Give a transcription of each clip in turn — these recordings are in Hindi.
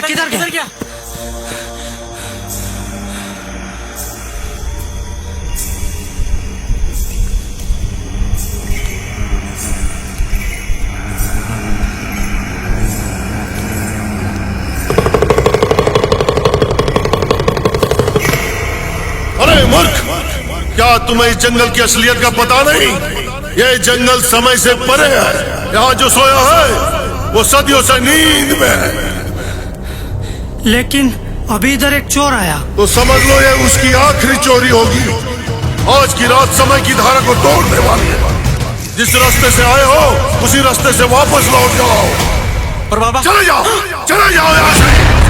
किधर गया? अरे मूर्ख, क्या तुम्हें इस जंगल की असलियत का पता नहीं? ये जंगल समय से परे है। यहाँ जो सोया है वो सदियों से नींद में है। लेकिन अभी इधर एक चोर आया। तो समझ लो ये उसकी आखिरी चोरी होगी। आज की रात समय की धारा को तोड़ने वाली है। जिस रास्ते से आए हो उसी रास्ते से वापस लौट जाओ। पर बाबा चले जाओ यहाँ से।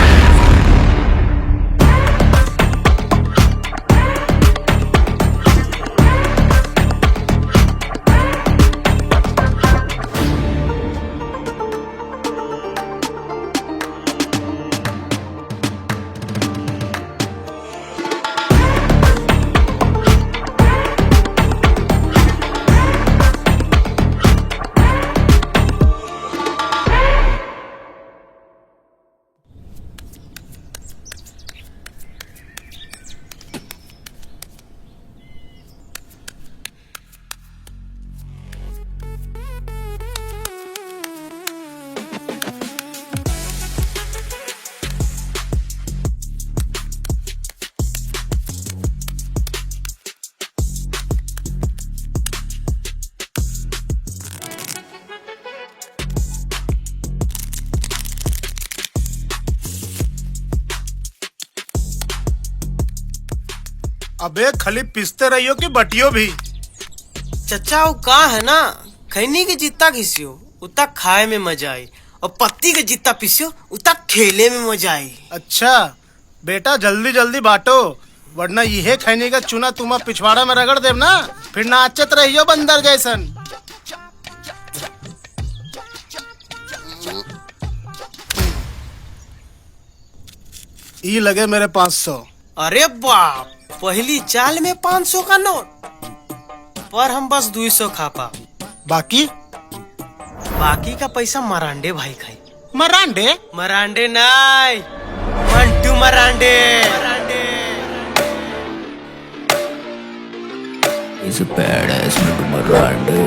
अबे खाली पिसते रहियो कि बटियो भी। चचा वो का है ना, खैनी के जितना घिसियो उतना खाए में मजा आई, और पत्ती के जितना पिसियो उतना खेले में मजा आई। अच्छा बेटा जल्दी जल्दी बांटो, वरना यह खैनी का चूना तुम पिछवाड़ा में रगड़ देव ना, फिर नाचत रहियो बंदर जैसन। ई लगे मेरे 500। अरे बाप, पहली चाल में 500 का नोट, पर हम बस 200 खा पा। बाकी का पैसा मरांडे भाई खाई। मरांडे? मरांडे नहीं, Mantu मरांडे। He's a badass Mantu Marande.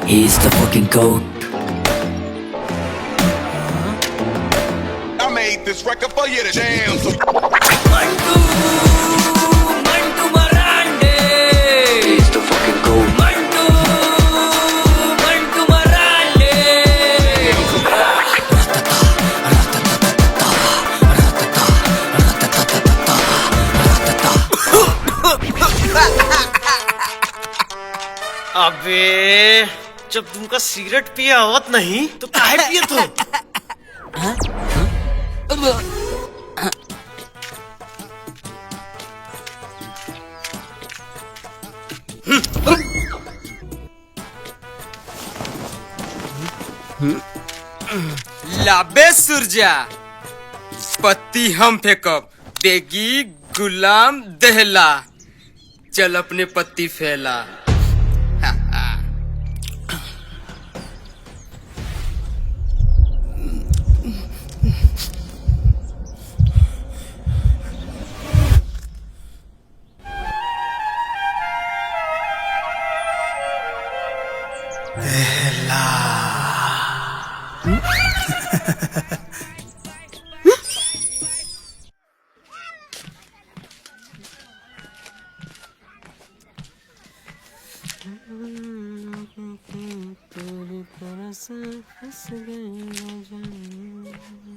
He's the fucking goat. I made this record for you to jam. So Mantu Marande. He's the fucking goat. Mantu Marande. अबे जब तुमका सिगरेट पिया होत नहीं तो काहे पिए तो? लाबे सुरजा, पत्ती हम फेंकब, देगी गुलाम दहला, चल अपने पत्ती फैला।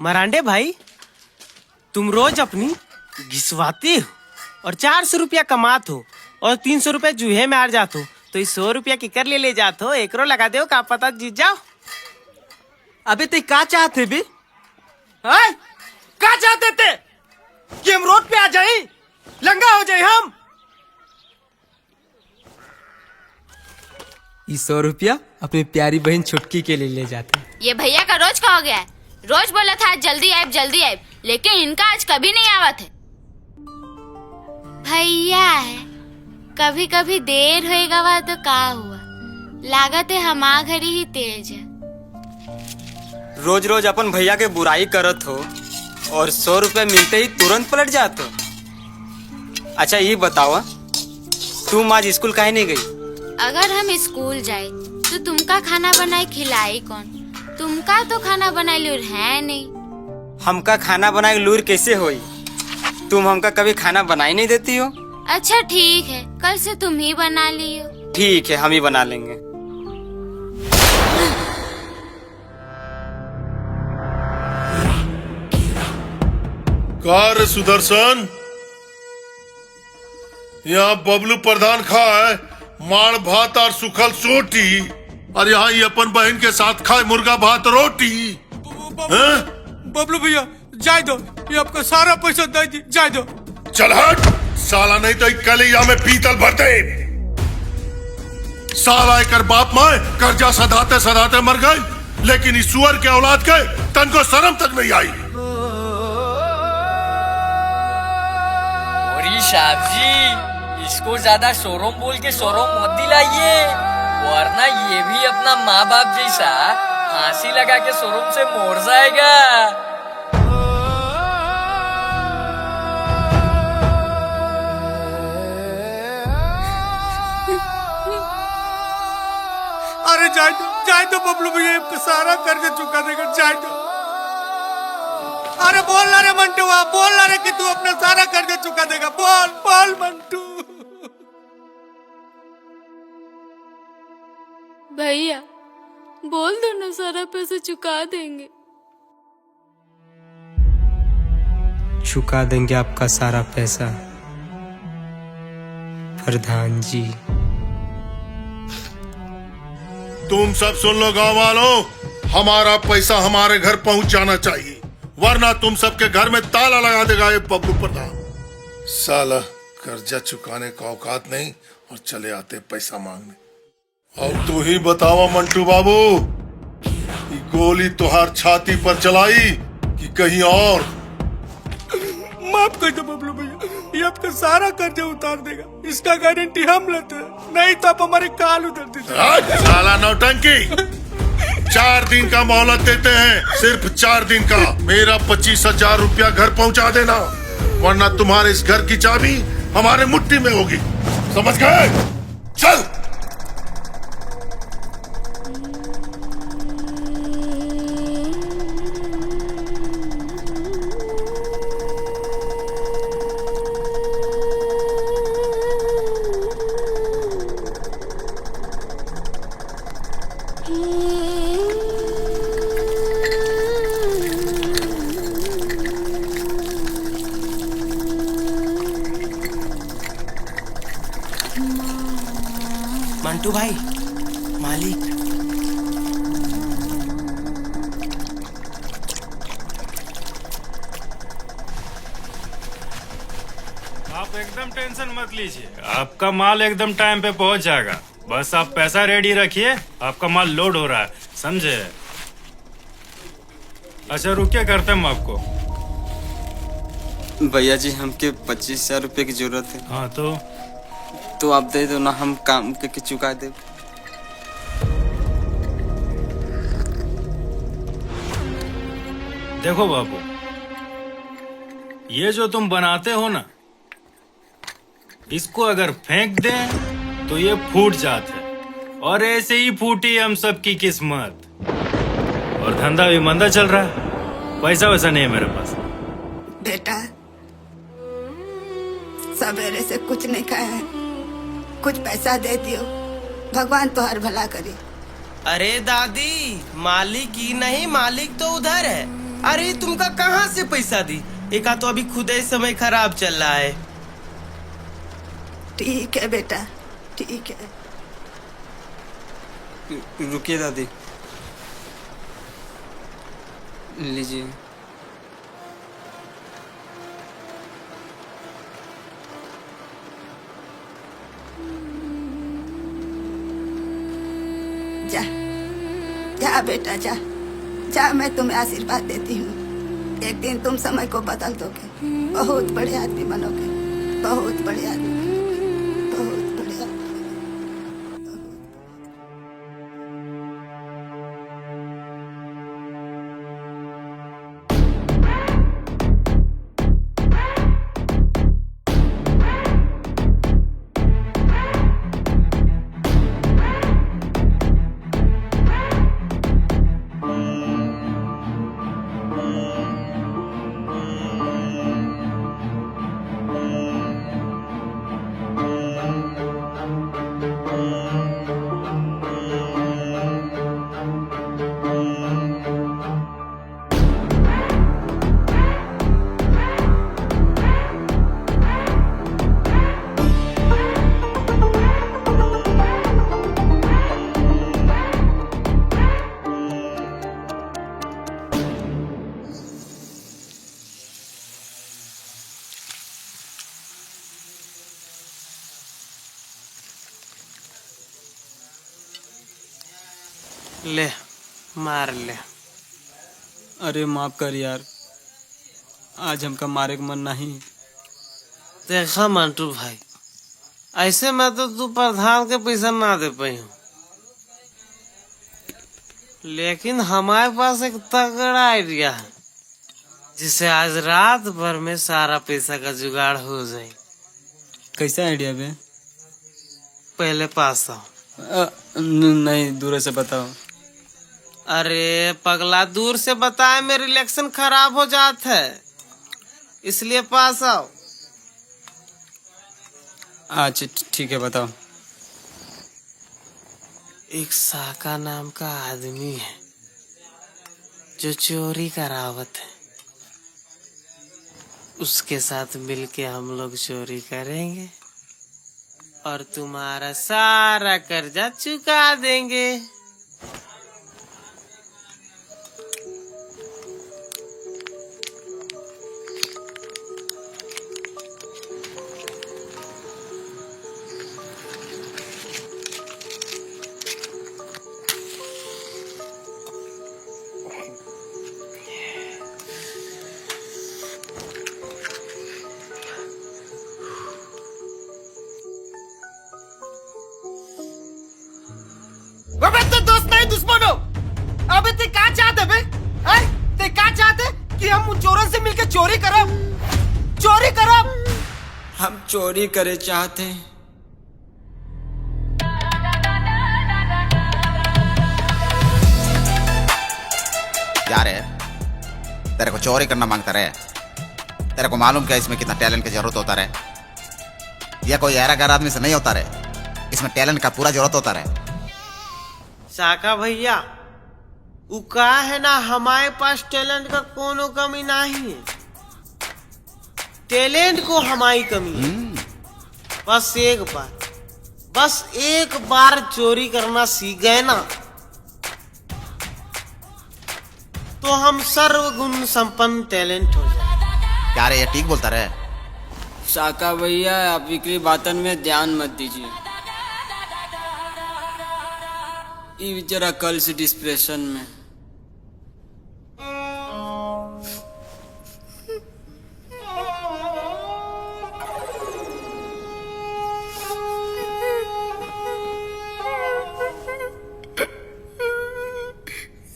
मरांडे भाई, तुम रोज अपनी घिसवाते हो और 400 रुपया कमात हो और 300 रुपया जूहे में हार जाते हो, तो इस 100 रुपया की कर ले जाते हो, एकरो लगा दो, का पता जीत जाओ। अबे ते का चाहते बे? हाय, का चाहते थे कि हम रोड पे आ जाए, लंगा हो जाए हम? ये 100 रुपया अपनी प्यारी बहन छुटकी के लिए ले जाते। ये भैया का रोज का हो गया है, रोज बोला था जल्दी आए, लेकिन इनका आज कभी नहीं आवा थे। भैया है, कभी कभी देर होएगा वा तो का हुआ, लागत है हमार घरी ही तेज है। रोज रोज अपन भैया के बुराई करत हो और 100 रुपए मिलते ही तुरंत पलट जाते हो। अच्छा ये बताओ, तुम आज स्कूल काहे नहीं गई? अगर हम स्कूल जाए तो तुमका खाना बनाए खिलाई कौन? तुमका तो खाना बनाए लूर है नहीं। हमका खाना बनाए लूर कैसे होई? तुम हमका कभी खाना बनाई नहीं देती हो। अच्छा ठीक है, कल से तुम ही बना लियो। ठीक है, हम ही बना लेंगे। कार्य सुदर्शन, यहाँ बबलू प्रधान खा है माड़ भात और सुखल सोटी, और यहाँ ये अपन बहन के साथ खाए मुर्गा भात रोटी। हैं? बबलू भैया जाए दो, ये आपका सारा पैसा दे दी, जाए दो। चल हट साला, नहीं तो कलिया में पीतल भर दे। साला एकर बाप माए कर्जा सधाते सधाते मर गए, लेकिन इस सुअर के औलाद के तन को शर्म तक नहीं आई। और साहब जी, इसको ज्यादा शोरूम बोल के शोरूम मत दिलाइए, वरना ये भी अपना माँ बाप जैसा फांसी लगा के शोरूम से मोड़ जाएगा। अरे जाए दो बबलू भैया, आपका सारा कर्ज चुका देगा, जाए दो। अरे बोल ना रे मंटू, बोल ना रे कि तू अपना सारा कर्ज चुका देगा, बोल बोल मंटू। भैया बोल दो ना, सारा पैसा चुका देंगे। चुका देंगे आपका सारा पैसा प्रधान जी। तुम सब सुन लो गांव वालों, हमारा पैसा हमारे घर पहुंच जाना चाहिए, वरना तुम सबके घर में ताला लगा देगा ये बबलू प्रधान। साला कर्जा चुकाने का औकात नहीं और चले आते पैसा मांगने। और तू ही बतावा मंटू बाबू, ये गोली तुहार छाती पर चलाई कि कहीं और? माफ कर दो बबलू भैया, ये आपका सारा कर्जा उतार देगा, इसका गारंटी हम लेते हैं, नहीं तो आप हमारे काल उधर दीजिए। साला नौटंकी, 4 दिन का मोहलत देते हैं, सिर्फ 4 दिन का। मेरा 25,000 रुपया घर पहुंचा देना, वरना तुम्हारे इस घर की चाबी हमारे मुट्ठी में होगी, समझ गए? चल। मंटू भाई, मालिक। आप एकदम टेंशन मत लीजिए, आपका माल एकदम टाइम पे पहुंच जाएगा। बस आप पैसा रेडी रखिए, आपका माल लोड हो रहा है, समझे? अच्छा रुकिए, करते हम आपको। भैया जी हमके 25,000 रुपए की जरूरत है। हाँ तो आप दे दो ना, हम काम के चुका दे। देखो बाबू, ये जो तुम बनाते हो ना, इसको अगर फेंक दें तो ये फूट जाता है, और ऐसे ही फूटी हम सबकी किस्मत। और धंधा भी मंदा चल रहा है, पैसा वैसा नहीं है मेरे पास। बेटा सवेरे से कुछ नहीं खाया है, कुछ पैसा दे दियो, भगवान तो हर भला करे। अरे दादी, मालिक ही नहीं, मालिक तो उधर है। अरे तुमका कहाँ से पैसा दी? एक तो अभी खुद ही समय खराब चल रहा है। ठीक है बेटा, ठीक है। रुकिए दादी, लीजिए। जा जा बेटा, जा जा, मैं तुम्हें आशीर्वाद देती हूँ। एक दिन तुम समय को बदल दोगे, बहुत बड़े आदमी बनोगे, बहुत बड़े आदमी बनोगे, बहुत बड़े आदमी। ले मार ले। अरे माफ कर यार, आज हमका मारे का मन नहीं। देखा मंटू भाई, ऐसे में तो तू प्रधान के पैसा ना दे पाई हूँ, लेकिन हमारे पास एक तगड़ा आइडिया है जिससे आज रात भर में सारा पैसा का जुगाड़ हो जाए। कैसा आइडिया बे? पहले पास आओ। नहीं, दूर से बताओ। अरे पगला, दूर से बताए मेरी इलेक्शन खराब हो जात है, इसलिए पास आओ। अच्छा ठीक है, बताओ। एक साका नाम का आदमी है जो चोरी करावत है, उसके साथ मिलके हम लोग चोरी करेंगे और तुम्हारा सारा कर्जा चुका देंगे। अबे ते दोस्त नहीं दुश्मन हो। अबे ते क्या चाहते बे? ते क्या चाहते कि हम उन चोरों से मिलकर चोरी करब? चोरी करब? हम चोरी करे चाहते। यार तेरे को चोरी करना मांगता रहे? तेरे को मालूम क्या इसमें कितना टैलेंट की जरूरत होता रहे? यह कोई ऐरा गैर आदमी से नहीं होता रहे, इसमें टैलेंट का पूरा जरूरत होता रहे। साका भैया, वो का है ना, हमारे पास टैलेंट का कोनो कमी नहीं है, टैलेंट को हमारी कमी है। बस एक बार चोरी करना सीख गए ना तो हम सर्वगुण संपन्न टैलेंट हो जाए। क्या रे, ये ठीक बोलता रहे? साका भैया, आप विक्री बातन में ध्यान मत दीजिए। ये जरा कल से डिस्प्रेशन में।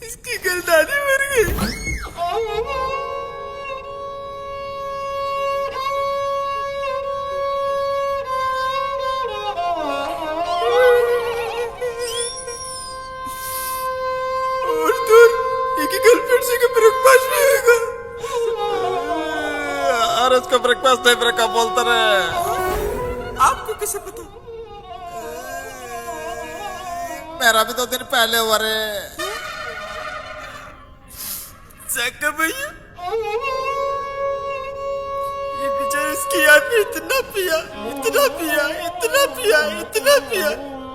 इसकी गर्दानी मर गई। उसका ब्रेकफास्ट नहीं ब्रेक बोलता रहे। आपको कैसे पता? मेरा भी 2 दिन पहले हुआ रे। साका भैया, ये बेचारा इसकी याद में इतना पिया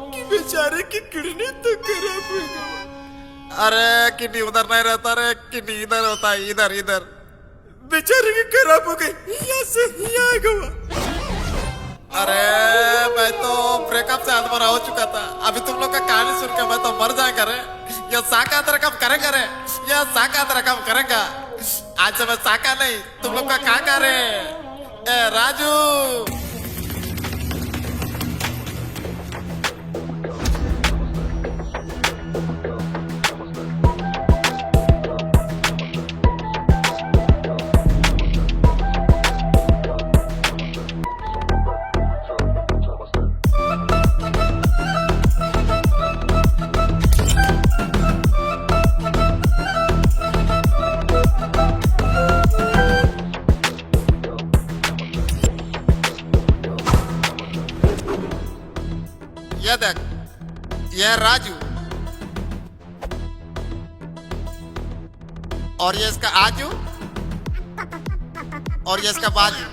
कि बेचारे की किडनी तो खराब हो गई। अरे किडनी उधर नहीं रहता रे, किडनी इधर होता है, इधर। बेचारे की खराब हो गई, यहाँ से यहाँ आ गया। अरे मैं तो ब्रेकअप से आत्मरा हो चुका था। अभी तुम लोग का कहानी सुन के मैं तो मर जाएगा रे। ये साका तेरा काम करेगा रे, ये साका तेरा काम करेगा। आज से मैं साका नहीं, तुम लोग का काका रे। ए राजू, ये देख, ये राजू और ये इसका आजू और ये इसका बाजू।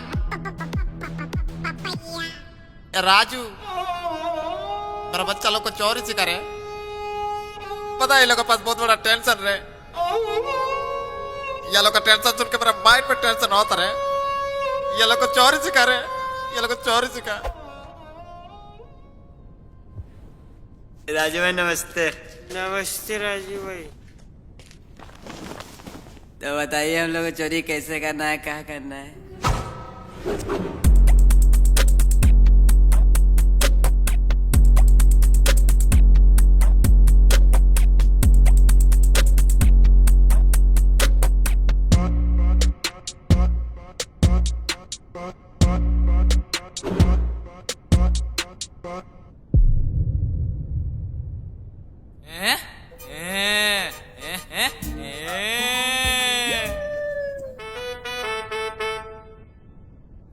ये राजू मेरा बच्चा लोग को चोरी सिखा रहे। पता है ये लोग के पास बहुत बड़ा टेंशन रहे। ये लोग का टेंशन सुन के मेरा माइंड पे टेंशन होता रहे। ये लोग को चोरी सिखा रहे, ये लोग को चोरी सिखा। राजू भाई नमस्ते। नमस्ते राजू भाई। तो बताइए हम लोग को चोरी कैसे करना है, क्या करना है?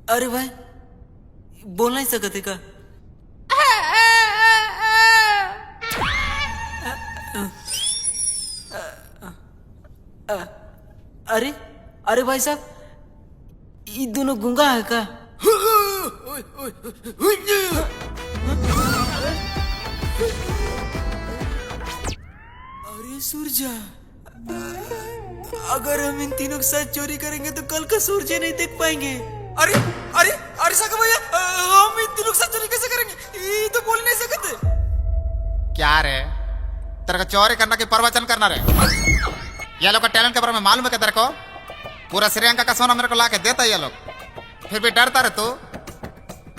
अरे भाई बोल नहीं सकते का? अरे अरे भाई साहब ये दोनों गूंगा है का? अरे सूरजा, अगर हम इन तीनों के साथ चोरी करेंगे तो कल का सूरज नहीं देख पाएंगे। अरे अरे अरे साका भैया, हम इन तीनों के साथ चोरी कैसे करेंगे? ये तो बोल नहीं सकते। क्या रे, तेरे को चोरी करना की प्रवचन करना रे? ये लोग का टैलेंट के बारे में मालूम है क्या तेरे को? पूरा श्रीलंका का सोना मेरे को ला के देता है ये लोग, फिर भी डरता रे तू?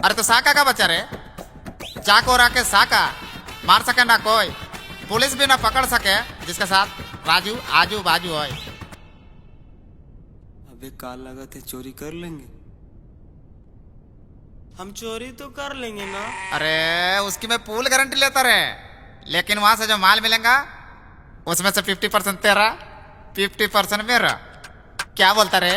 अरे तो साका का बच्चा रे, चाको राके साका मार सके ना कोई, पुलिस भी ना पकड़ सके जिसके साथ राजू आजू बाजू हो। अबे काल लगा थे चोरी कर लेंगे। हम चोरी तो कर लेंगे ना। अरे उसकी मैं फुल गारंटी लेता रे, लेकिन वहां से जो माल मिलेगा उसमें से 50% तेरा, 50% मेरा। क्या बोलता रे?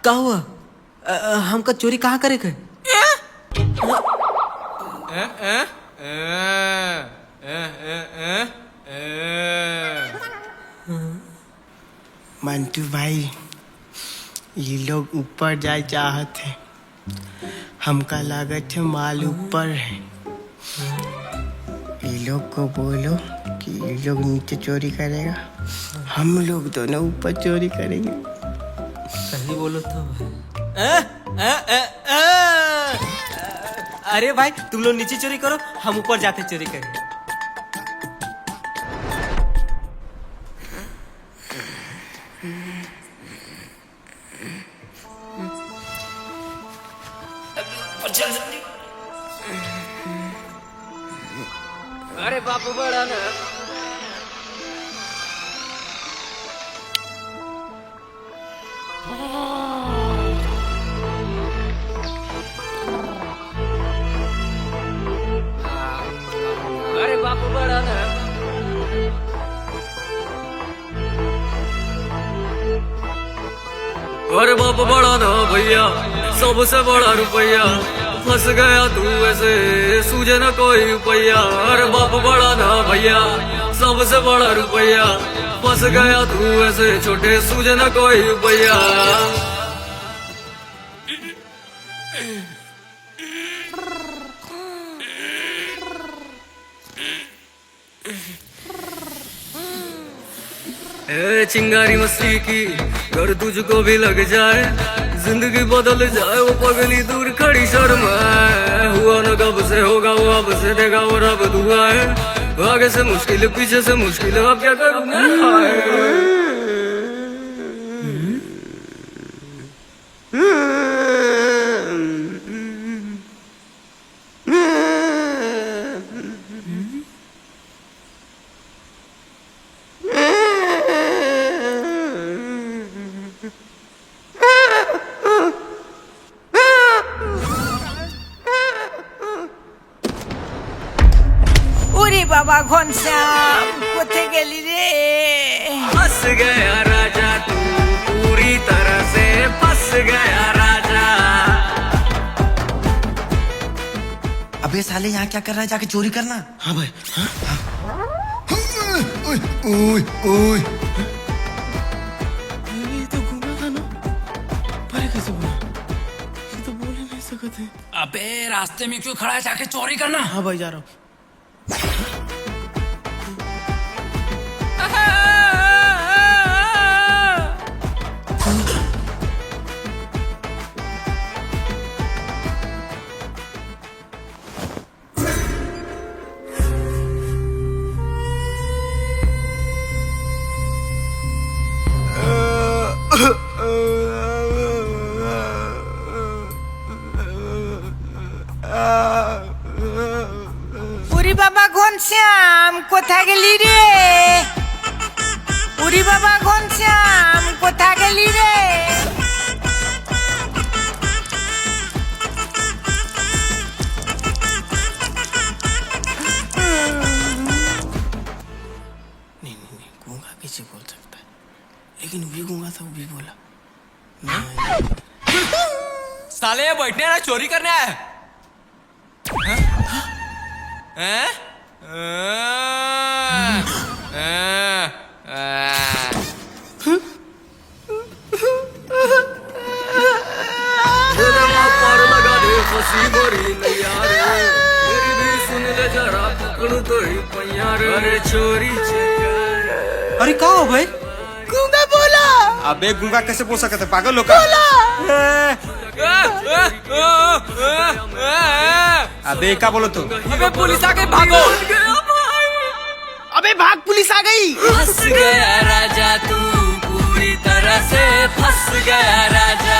क्या हुआ? हमका चोरी कहाँ करेगा? मंटू भाई, ये लोग ऊपर जाए चाहत है, हमका लागत है माल ऊपर है। ये लोग को बोलो कि ये लोग नीचे चोरी करेगा, हम लोग दोनों ऊपर चोरी करेंगे। सही बोलो तो। अरे भाई तुम लोग नीचे चोरी करो, हम ऊपर जाते चोरी करेंगे। अरे बापू बड़ा ना। अरे बापू बड़ा ना। अरे बाप बड़ा ना भैया, सबसे बड़ा रुपया, फंस गया तू ऐसे सूझे न कोई रुपया। अरे बाप बड़ा ना भैया, सबसे बड़ा रुपया, फंस गया तू ऐसे छोटे सूझे न कोई रुपया। चिंगारी मस्ती की घर तुझको भी लग जाए, जिंदगी बदल जाए वो पगली दूर खड़ी शर्म है। हुआ न कब से होगा वो अब से देगा वो रब दुआ है। आगे से मुश्किल पीछे से मुश्किल, अब क्या करूँ? बाबा घनश्याम कोथे गेली रे? फंस गया राजा तू पूरी तरह से फंस गया राजा। अबे साले यहाँ क्या कर रहा है? जाके चोरी करना। हाँ भाई। ओए ओए करते हैं। अबे रास्ते में क्यों खड़ा है, जाके चोरी करना। हाँ भाई जा रहा हूँ। उरी बाबा घनश्याम কোথায় গেলি রে? উরি বাবা ঘনশ্যাম কোথায় গেলি রে? नहीं नहीं नहीं, गूंगा कैसे बोल सकता है, लेकिन भी गूंगा था, वो भी बोला। साले ये बैठने ना चोरी करने आया हैं? पार लगा दे फंसी भरी नैया रे, मेरी भी सुन ले जरा पकड़ तो ही पैया रे। अरे चोरी चकार। अरे क्या हो भाई? गूंगा बोला। अबे गूंगा कैसे बोल सकते पागल लोग का? अबे क्या बोलो तू? अबे पुलिस आ गई, भागो। अबे भाग, पुलिस आ गई। फंस गया राजा तू पूरी तरह से फंस गया राजा,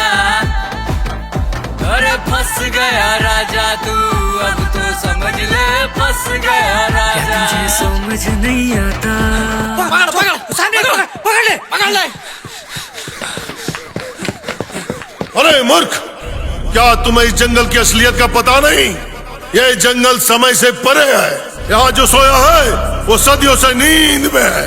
अरे फंस गया राजा तू, अब तो समझ ले फंस गया राजा। तुझे समझ नहीं आता। पकड़ ले। अरे मूर्ख, क्या तुम्हें इस जंगल की असलियत का पता नहीं? ये जंगल समय से परे है। यहाँ जो सोया है वो सदियों से नींद में है।